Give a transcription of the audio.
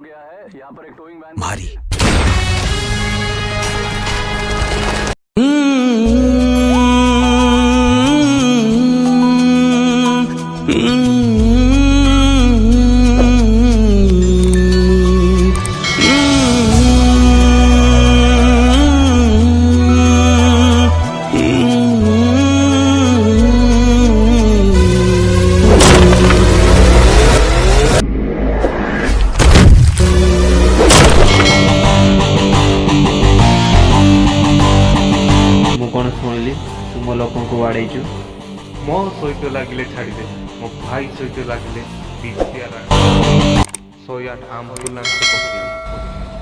गया है यहाँ पर एक टोइंग वैन भारी कौन शुणिली तुम लोक बाड़ेचु मो सहित लगिले छाड़ीदे मो भाई सहित लगिले विद्यार 108 आम्बुलांस पकड़ी